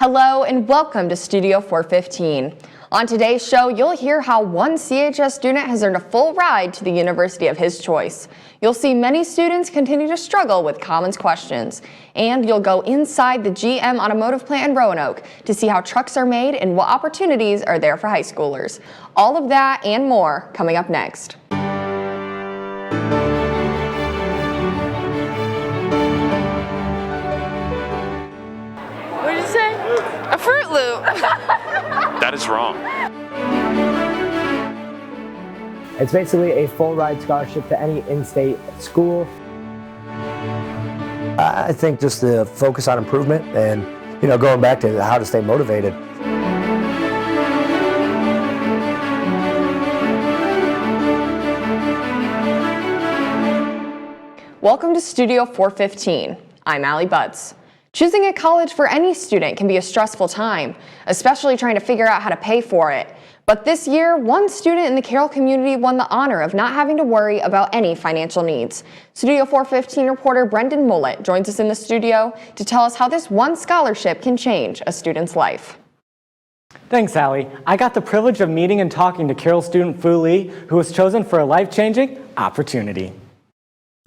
Hello and welcome to Studio 415. On today's show, you'll hear how one CHS student has earned a full ride to the university of his choice. You'll see many students continue to struggle with commons questions. And you'll go inside the GM Automotive plant in Roanoke to see how trucks are made and what opportunities are there for high schoolers. All of that and more coming up next. A Fruit Loop. That is wrong. It's basically a full ride scholarship to any in-state school. I think just the focus on improvement and, going back to how to stay motivated. Welcome to Studio 415. I'm Allie Butts. Choosing a college for any student can be a stressful time, especially trying to figure out how to pay for it. But this year, one student in the Carroll community won the honor of not having to worry about any financial needs. Studio 415 reporter Brendan Mullet joins us in the studio to tell us how this one scholarship can change a student's life. Thanks, Allie. I got the privilege of meeting and talking to Carroll student Fu Lee, who was chosen for a life-changing opportunity.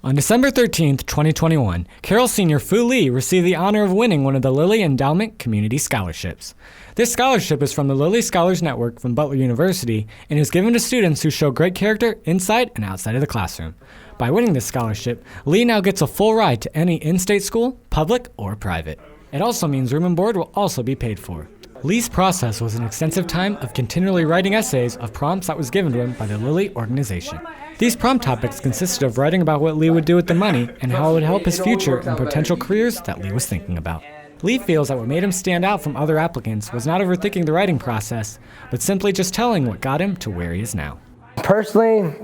On December 13th, 2021, Carroll senior Fu Lee received the honor of winning one of the Lilly Endowment Community Scholarships. This scholarship is from the Lilly Scholars Network from Butler University and is given to students who show great character inside and outside of the classroom. By winning this scholarship, Lee now gets a full ride to any in-state school, public or private. It also means room and board will also be paid for. Lee's process was an extensive time of continually writing essays of prompts that was given to him by the Lilly organization. These prompt topics consisted of writing about what Lee would do with the money and how it would help his future and potential careers that Lee was thinking about. Lee feels that what made him stand out from other applicants was not overthinking the writing process, but simply just telling what got him to where he is now. Personally,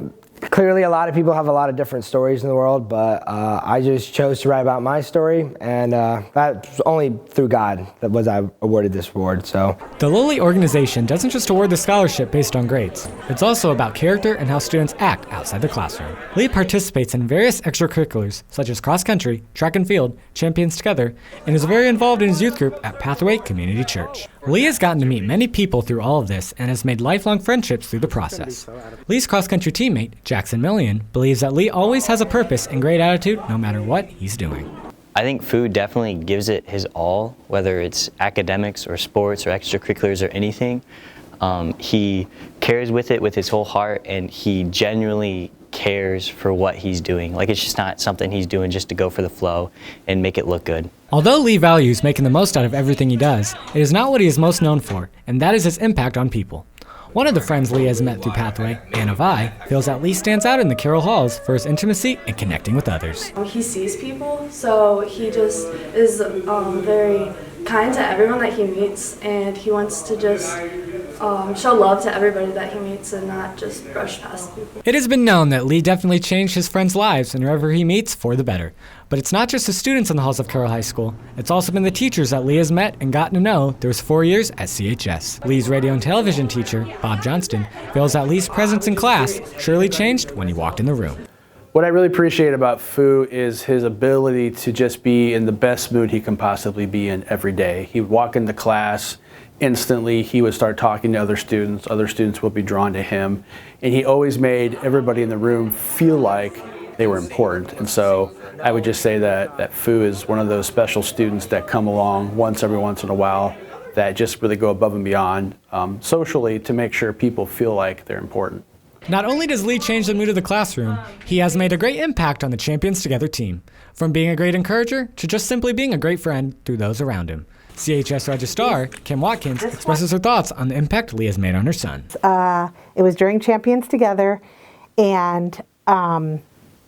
clearly a lot of people have a lot of different stories in the world, but I just chose to write about my story, and that's only through God that was I awarded this award. So the Lilly organization doesn't just award the scholarship based on grades. It's also about character and how students act outside the classroom. Lee participates in various extracurriculars such as cross country, track and field, Champions Together, and is very involved in his youth group at Pathway Community Church. Lee has gotten to meet many people through all of this and has made lifelong friendships through the process. Lee's cross-country teammate, Jackson Millian, believes that Lee always has a purpose and great attitude no matter what he's doing. I think food definitely gives it his all, whether it's academics or sports or extracurriculars or anything. He cares with it with his whole heart, and he genuinely cares for what he's doing. Like, it's just not something he's doing just to go for the flow and make it look good. Although Lee values making the most out of everything he does, it is not what he is most known for, and that is his impact on people. One of the friends Lee has met through Pathway, Anna Vi, feels that Lee stands out in the Carroll halls for his intimacy and connecting with others. He sees people, so he just is very kind to everyone that he meets, and he wants to just show love to everybody that he meets and not just brush past people. It has been known that Lee definitely changed his friends' lives and whoever he meets for the better. But it's not just the students in the halls of Carroll High School. It's also been the teachers that Lee has met and gotten to know through his 4 years at CHS. Lee's radio and television teacher, Bob Johnston, feels that Lee's presence in class surely changed when he walked in the room. What I really appreciate about Fu is his ability to just be in the best mood he can possibly be in every day. He would walk into class, instantly he would start talking to other students would be drawn to him, and he always made everybody in the room feel like they were important. And so I would just say that Fu is one of those special students that come along every once in a while that just really go above and beyond socially to make sure people feel like they're important. Not only does Lee change the mood of the classroom, he has made a great impact on the Champions Together team, from being a great encourager to just simply being a great friend through those around him. CHS Registrar Kim Watkins expresses her thoughts on the impact Lee has made on her son. It was during Champions Together, and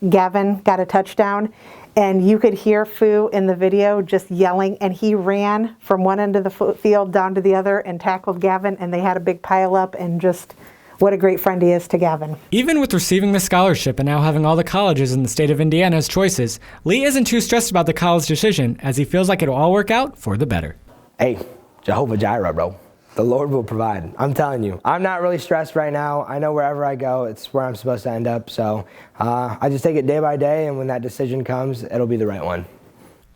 Gavin got a touchdown, and you could hear Fu in the video just yelling, and he ran from one end of the field down to the other and tackled Gavin, and they had a big pile up, and just what a great friend he is to Gavin. Even with receiving the scholarship and now having all the colleges in the state of Indiana as choices, Lee isn't too stressed about the college decision, as he feels like it'll all work out for the better. Hey, Jehovah Jireh, bro. The Lord will provide. I'm telling you. I'm not really stressed right now. I know wherever I go, it's where I'm supposed to end up. So I just take it day by day, and when that decision comes, it'll be the right one.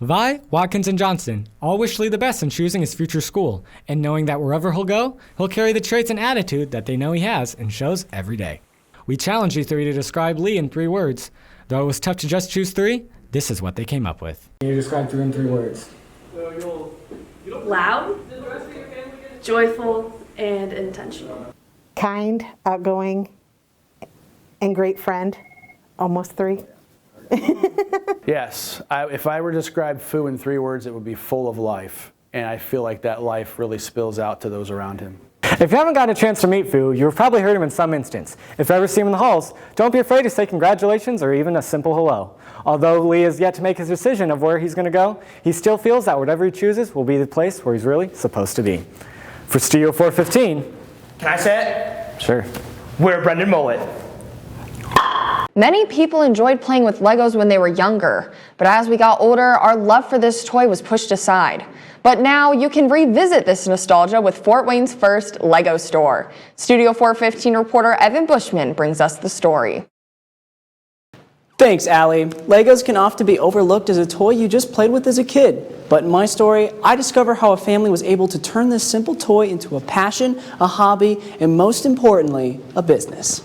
Vi, Watkins, and Johnson all wish Lee the best in choosing his future school, and knowing that wherever he'll go, he'll carry the traits and attitude that they know he has and shows every day. We challenge you three to describe Lee in 3 words. Though it was tough to just choose 3, this is what they came up with. Can you describe 3 in 3 words? Loud, joyful, and intentional. Kind, outgoing, and great friend. Almost 3. Yes, if I were to describe Fu in 3 words, it would be full of life. And I feel like that life really spills out to those around him. If you haven't gotten a chance to meet Fu, you've probably heard him in some instance. If you ever see him in the halls, don't be afraid to say congratulations or even a simple hello. Although Lee has yet to make his decision of where he's going to go, he still feels that whatever he chooses will be the place where he's really supposed to be. For Studio 415... Can I say it? Sure. We're Brendan Mullet. Many people enjoyed playing with Legos when they were younger, but as we got older, our love for this toy was pushed aside. But now you can revisit this nostalgia with Fort Wayne's first Lego store. Studio 415 reporter Evan Bushman brings us the story. Thanks, Allie. Legos can often be overlooked as a toy you just played with as a kid. But in my story, I discover how a family was able to turn this simple toy into a passion, a hobby, and most importantly, a business.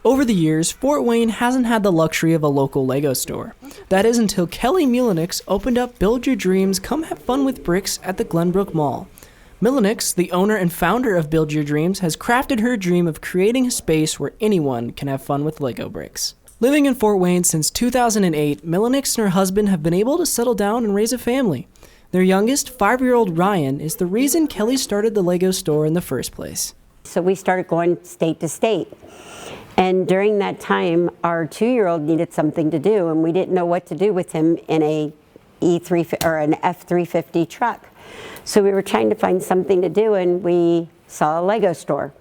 Over the years, Fort Wayne hasn't had the luxury of a local Lego store. That is until Kelly Mulinix opened up Build Your Dreams Come Have Fun with Bricks at the Glenbrook Mall. Mulinix, the owner and founder of Build Your Dreams, has crafted her dream of creating a space where anyone can have fun with Lego bricks. Living in Fort Wayne since 2008, Mulinix and her husband have been able to settle down and raise a family. Their youngest, 5-year-old Ryan, is the reason Kelly started the Lego store in the first place. So we started going state to state. And during that time, our 2-year-old needed something to do, and we didn't know what to do with him in an F-350 truck. So we were trying to find something to do, and we saw a Lego store.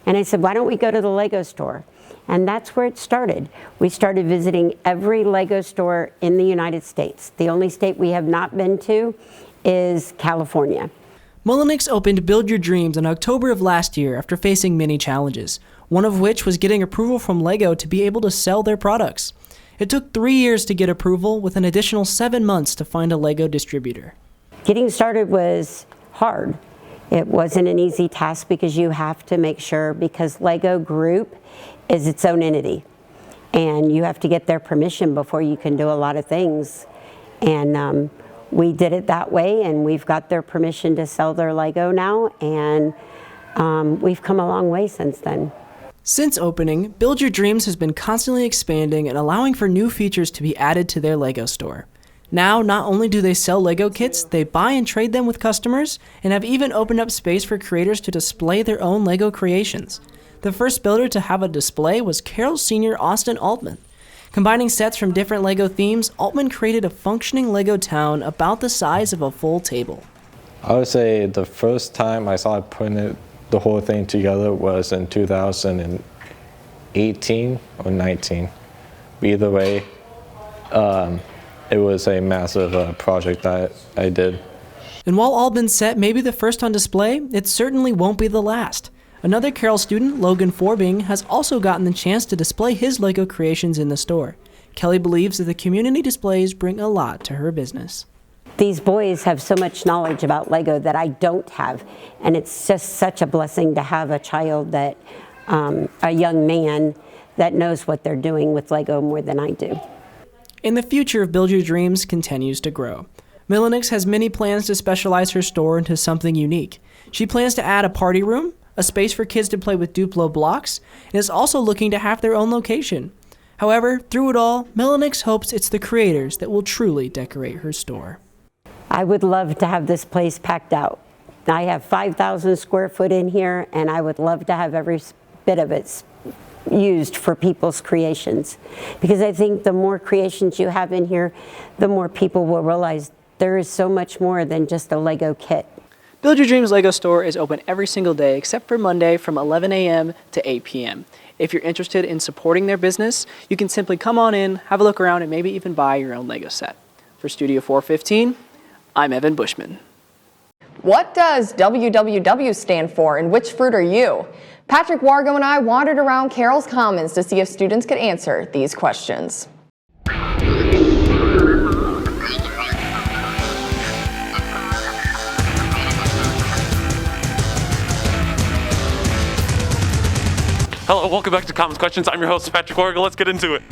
And I said, why don't we go to the Lego store? And that's where it started. We started visiting every Lego store in the United States. The only state we have not been to is California. Mulinix opened Build Your Dreams in October of last year after facing many challenges, one of which was getting approval from Lego to be able to sell their products. It took 3 years to get approval, with an additional 7 months to find a Lego distributor. Getting started was hard. It wasn't an easy task because you have to make sure, because Lego Group is its own entity, and you have to get their permission before you can do a lot of things. And we did it that way, and we've got their permission to sell their Lego now, and we've come a long way since then. Since opening, Build Your Dreams has been constantly expanding and allowing for new features to be added to their Lego store. Now, not only do they sell Lego kits, they buy and trade them with customers, and have even opened up space for creators to display their own Lego creations. The first builder to have a display was Carroll senior Austin Altman. Combining sets from different Lego themes, Altman created a functioning Lego town about the size of a full table. I would say the first time I saw it putting the whole thing together was in 2018 or 19. But either way, it was a massive project that I did. And while Altman's set may be the first on display, it certainly won't be the last. Another Carroll student, Logan Forbing, has also gotten the chance to display his Lego creations in the store. Kelly believes that the community displays bring a lot to her business. These boys have so much knowledge about Lego that I don't have, and it's just such a blessing to have a child that, a young man that knows what they're doing with Lego more than I do. And the future of Build Your Dreams continues to grow. Mulinix has many plans to specialize her store into something unique. She plans to add a party room, a space for kids to play with Duplo blocks, and is also looking to have their own location. However, through it all, Mulinix hopes it's the creators that will truly decorate her store. I would love to have this place packed out. I have 5,000 square foot in here, and I would love to have every bit of it used for people's creations. Because I think the more creations you have in here, the more people will realize there is so much more than just a Lego kit. Build Your Dreams Lego store is open every single day except for Monday from 11 a.m. to 8 p.m. If you're interested in supporting their business, you can simply come on in, have a look around, and maybe even buy your own Lego set. For Studio 415, I'm Evan Bushman. What does WWW stand for, and which fruit are you? Patrick Wargo and I wandered around Carroll's Commons to see if students could answer these questions. Hello, welcome back to Commons Questions. I'm your host, Patrick Wargo. Let's get into it.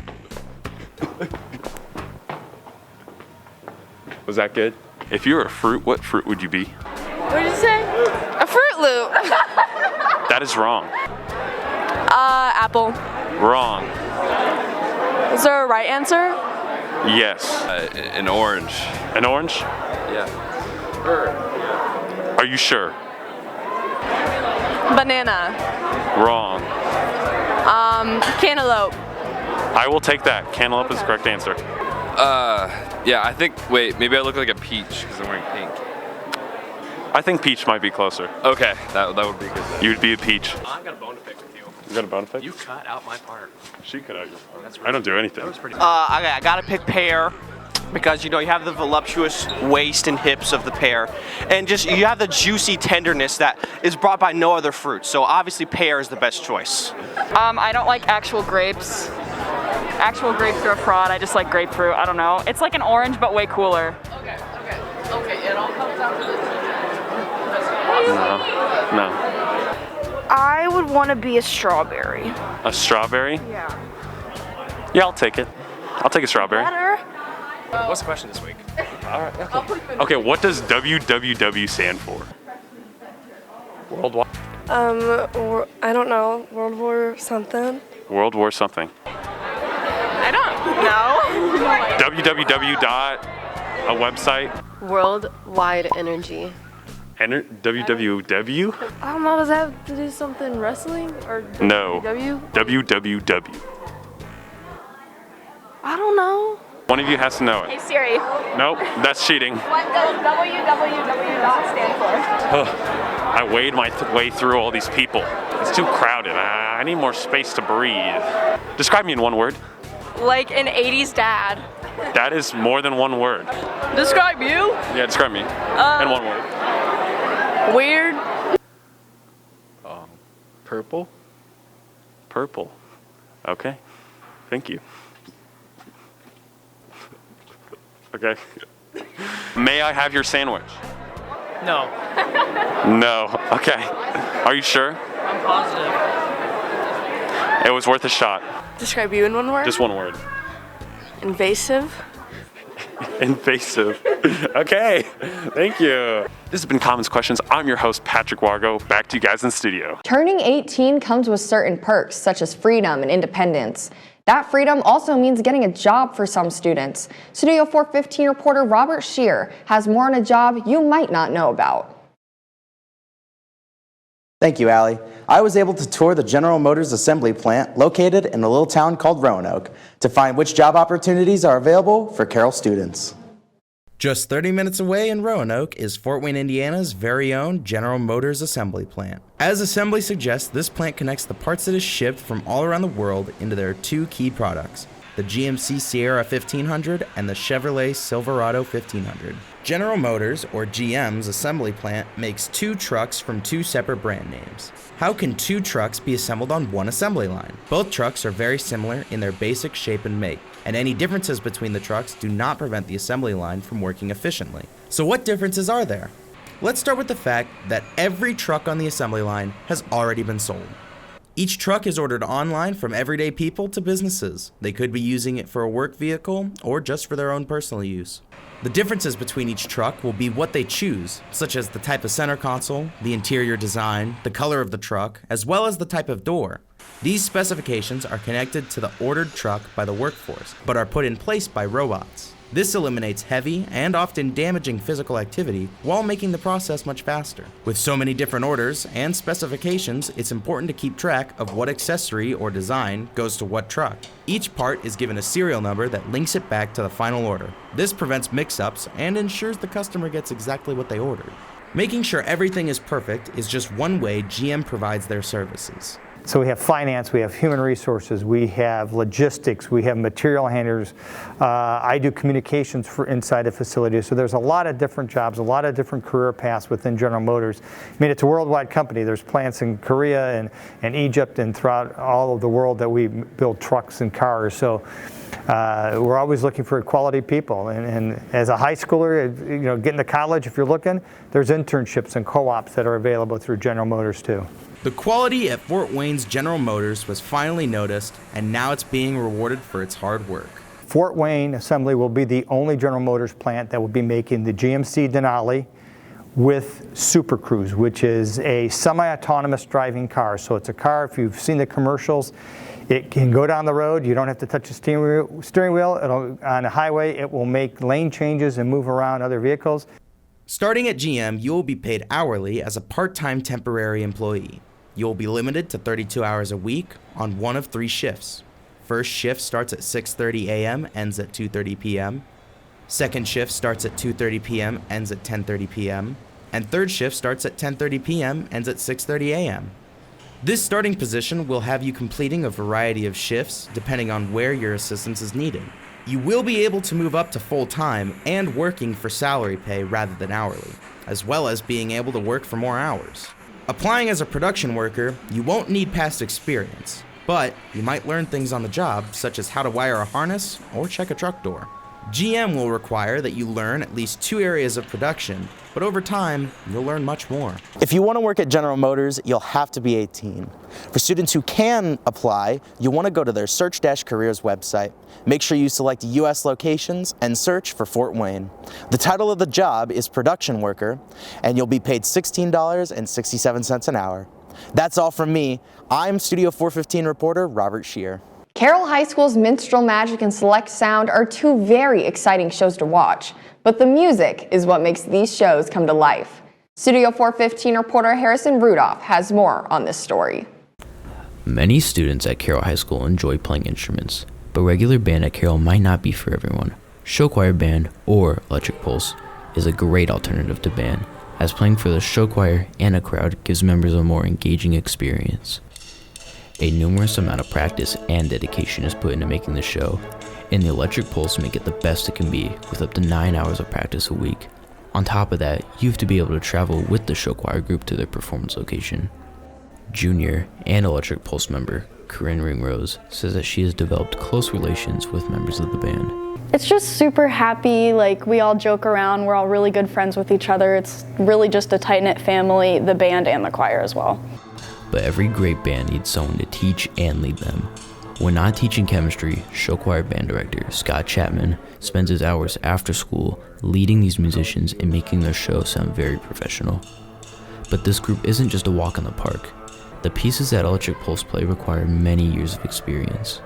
Was that good? If you were a fruit, what fruit would you be? What did you say? A Fruit Loop. That is wrong. Apple. Wrong. Is there a right answer? Yes. An orange. An orange? Yeah. Are you sure? Banana. Wrong. Cantaloupe. I will take that. Cantaloupe is the correct answer. Yeah, I think, wait, maybe I look like a peach because I'm wearing pink. I think peach might be closer. Okay, that would be good. You'd be a peach. I got a bone to pick with you. You got a bone to pick? You cut out my part. She cut out your part. I don't do anything. Okay, I gotta pick pear because you know you have the voluptuous waist and hips of the pear, and just you have the juicy tenderness that is brought by no other fruit. So obviously pear is the best choice. I don't like actual grapes. Actual grapes are a fraud. I just like grapefruit. I don't know. It's like an orange, but way cooler. Okay. It all comes down to this. No. I would want to be a strawberry. A strawberry? Yeah. Yeah, I'll take it. I'll take a strawberry. Better. What's the question this week? All right. Okay, what does WWW stand for? Worldwide. I don't know. World War something. World War something. I don't know. WWW dot a website. Worldwide Energy. WWW? I don't know. Does that have to do something wrestling or No. WWW? I don't know. One of you has to know Hey it. Siri. Nope, that's cheating. What does WWW stand for? I wade my way through all these people. It's too crowded. I need more space to breathe. Describe me in one word. Like an 80s dad. That is more than one word. Describe you? Yeah, describe me in one word. Weird. Purple? Purple. Okay. Thank you. Okay. May I have your sandwich? No. No. Okay. Are you sure? I'm positive. It was worth a shot. Describe you in one word. Just one word. Invasive. Invasive. Okay. Thank you. This has been Commons Questions. I'm your host, Patrick Wargo. Back to you guys in the studio. Turning 18 comes with certain perks, such as freedom and independence. That freedom also means getting a job for some students. Studio 415 reporter Robert Shear has more on a job you might not know about. Thank you, Allie. I was able to tour the General Motors assembly plant located in a little town called Roanoke to find which job opportunities are available for Carroll students. Just 30 minutes away in Roanoke is Fort Wayne, Indiana's very own General Motors assembly plant. As assembly suggests, this plant connects the parts that is shipped from all around the world into their two key products, the GMC Sierra 1500 and the Chevrolet Silverado 1500. General Motors, or GM's assembly plant, makes two trucks from two separate brand names. How can two trucks be assembled on one assembly line? Both trucks are very similar in their basic shape and make, and any differences between the trucks do not prevent the assembly line from working efficiently. So what differences are there? Let's start with the fact that every truck on the assembly line has already been sold. Each truck is ordered online from everyday people to businesses. They could be using it for a work vehicle or just for their own personal use. The differences between each truck will be what they choose, such as the type of center console, the interior design, the color of the truck, as well as the type of door. These specifications are connected to the ordered truck by the workforce, but are put in place by robots. This eliminates heavy and often damaging physical activity while making the process much faster. With so many different orders and specifications, it's important to keep track of what accessory or design goes to what truck. Each part is given a serial number that links it back to the final order. This prevents mix-ups and ensures the customer gets exactly what they ordered. Making sure everything is perfect is just one way GM provides their services. So we have finance, we have human resources, we have logistics, we have material handlers. I do communications for inside the facility. So there's a lot of different jobs, a lot of different career paths within General Motors. I mean, it's a worldwide company. There's plants in Korea and Egypt and throughout all of the world that we build trucks and cars. So We're always looking for quality people, and as a high schooler, getting to college, if you're looking, there's internships and co-ops that are available through General Motors too. The quality at Fort Wayne's General Motors was finally noticed, and now it's being rewarded for its hard work. Fort Wayne Assembly will be the only General Motors plant that will be making the GMC Denali with Super Cruise, which is a semi-autonomous driving car. So it's a car, if you've seen the commercials, it can go down the road. You don't have to touch the steering wheel. On a highway, it will make lane changes and move around other vehicles. Starting at GM, you will be paid hourly as a part-time temporary employee. You will be limited to 32 hours a week on one of 3 shifts. First shift starts at 6:30 a.m., ends at 2:30 p.m. Second shift starts at 2:30 p.m., ends at 10:30 p.m. And third shift starts at 10:30 p.m., ends at 6:30 a.m. This starting position will have you completing a variety of shifts depending on where your assistance is needed. You will be able to move up to full-time and working for salary pay rather than hourly, as well as being able to work for more hours. Applying as a production worker, you won't need past experience, but you might learn things on the job, such as how to wire a harness or check a truck door. GM will require that you learn at least 2 areas of production, but over time, you'll learn much more. If you want to work at General Motors, you'll have to be 18. For students who can apply, you'll want to go to their Search-Careers website. Make sure you select U.S. locations and search for Fort Wayne. The title of the job is Production Worker, and you'll be paid $16.67 an hour. That's all from me. I'm Studio 415 reporter Robert Shear. Carroll High School's Minstrel Magic and Select Sound are 2 very exciting shows to watch, but the music is what makes these shows come to life. Studio 415 reporter Harrison Rudolph has more on this story. Many students at Carroll High School enjoy playing instruments, but regular band at Carroll might not be for everyone. Show choir band, or electric pulse, is a great alternative to band, as playing for the show choir and a crowd gives members a more engaging experience. A numerous amount of practice and dedication is put into making the show, and the electric pulse make it the best it can be with up to 9 hours of practice a week. On top of that, you have to be able to travel with the show choir group to their performance location. Junior and electric pulse member Corinne Ringrose says that she has developed close relations with members of the band. It's just super happy, like we all joke around, we're all really good friends with each other. It's really just a tight-knit family, the band and the choir as well. But every great band needs someone to teach and lead them. When not teaching chemistry, show choir band director Scott Chapman spends his hours after school leading these musicians and making their show sound very professional. But this group isn't just a walk in the park. The pieces that Electric Pulse play require many years of experience.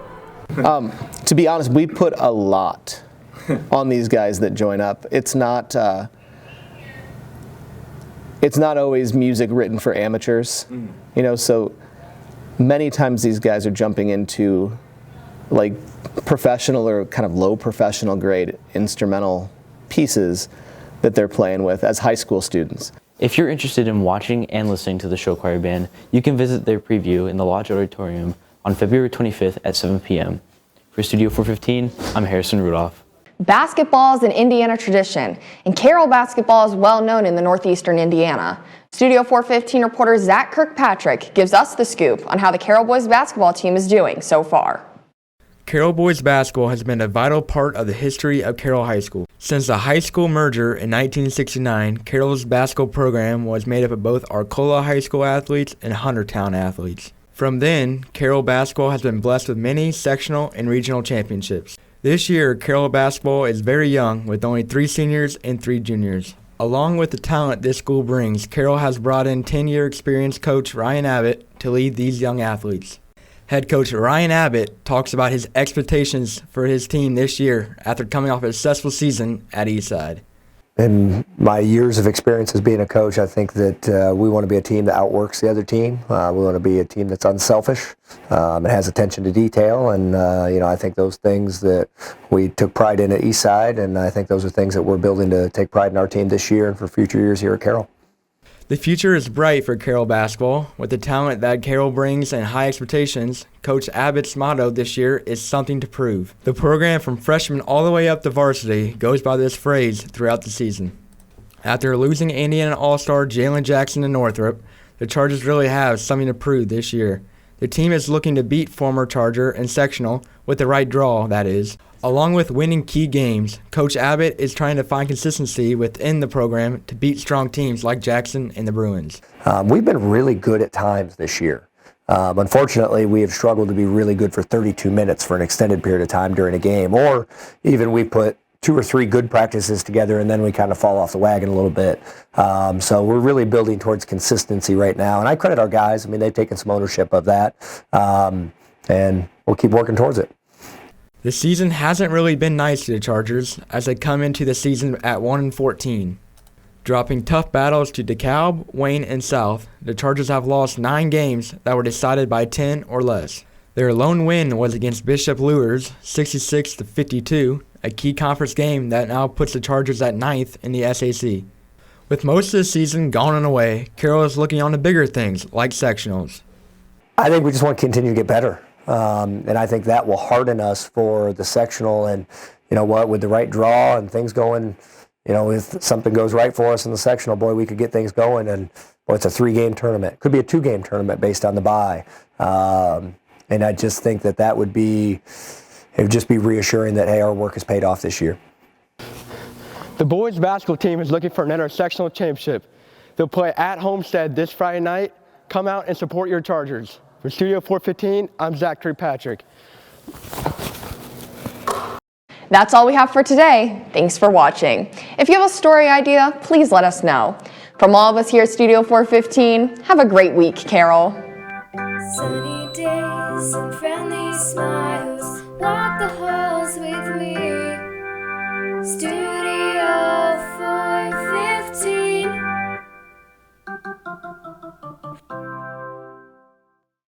To be honest, we put a lot on these guys that join up. It's not always music written for amateurs, so many times these guys are jumping into like professional or kind of low professional grade instrumental pieces that they're playing with as high school students. If you're interested in watching and listening to the show choir band, you can visit their preview in the Lodge Auditorium on February 25th at 7 p.m. For Studio 415, I'm Harrison Rudolph. Basketball is an Indiana tradition, and Carroll basketball is well known in the northeastern Indiana. Studio 415 reporter Zach Kirkpatrick gives us the scoop on how the Carroll boys basketball team is doing so far. Carroll boys basketball has been a vital part of the history of Carroll High School. Since the high school merger in 1969, Carroll's basketball program was made up of both Arcola High School athletes and Huntertown athletes. From then, Carroll basketball has been blessed with many sectional and regional championships. This year, Carroll basketball is very young, with only 3 seniors and 3 juniors. Along with the talent this school brings, Carroll has brought in 10-year experienced coach Ryan Abbott to lead these young athletes. Head coach Ryan Abbott talks about his expectations for his team this year after coming off a successful season at Eastside. In my years of experience as being a coach, I think that we want to be a team that outworks the other team. We want to be a team that's unselfish and has attention to detail. And, I think those things that we took pride in at Eastside, and I think those are things that we're building to take pride in our team this year and for future years here at Carroll. The future is bright for Carroll basketball. With the talent that Carroll brings and high expectations, Coach Abbott's motto this year is something to prove. The program from freshman all the way up to varsity goes by this phrase throughout the season. After losing Indiana All-Star Jalen Jackson to Northrop, the Chargers really have something to prove this year. The team is looking to beat former Charger in sectional with the right draw, that is. Along with winning key games, Coach Abbott is trying to find consistency within the program to beat strong teams like Jackson and the Bruins. We've been really good at times this year. Unfortunately, we have struggled to be really good for 32 minutes for an extended period of time during a game, or even we put 2 or 3 good practices together and then we kind of fall off the wagon a little bit. So we're really building towards consistency right now, and I credit our guys. I mean, they've taken some ownership of that, and we'll keep working towards it. The season hasn't really been nice to the Chargers as they come into the season at 1-14. Dropping tough battles to DeKalb, Wayne, and South, the Chargers have lost 9 games that were decided by 10 or less. Their lone win was against Bishop Luers, 66-52, a key conference game that now puts the Chargers at 9th in the SAC. With most of the season gone and away, Carroll is looking on to bigger things like sectionals. I think we just want to continue to get better, and I think that will harden us for the sectional. And you know what, with the right draw and things going, you know, if something goes right for us in the sectional, boy, we could get things going. And boy, it's a 3-game tournament. Could be a 2-game tournament based on the bye. And I just think that would be, it would just be reassuring that, hey, our work has paid off this year. The boys basketball team is looking for an intersectional championship. They'll play at Homestead this Friday night. Come out and support your Chargers. For Studio 415, I'm Zach Kirkpatrick. That's all we have for today. Thanks for watching. If you have a story idea, please let us know. From all of us here at Studio 415, have a great week, Carroll. Sunny days and friendly smiles.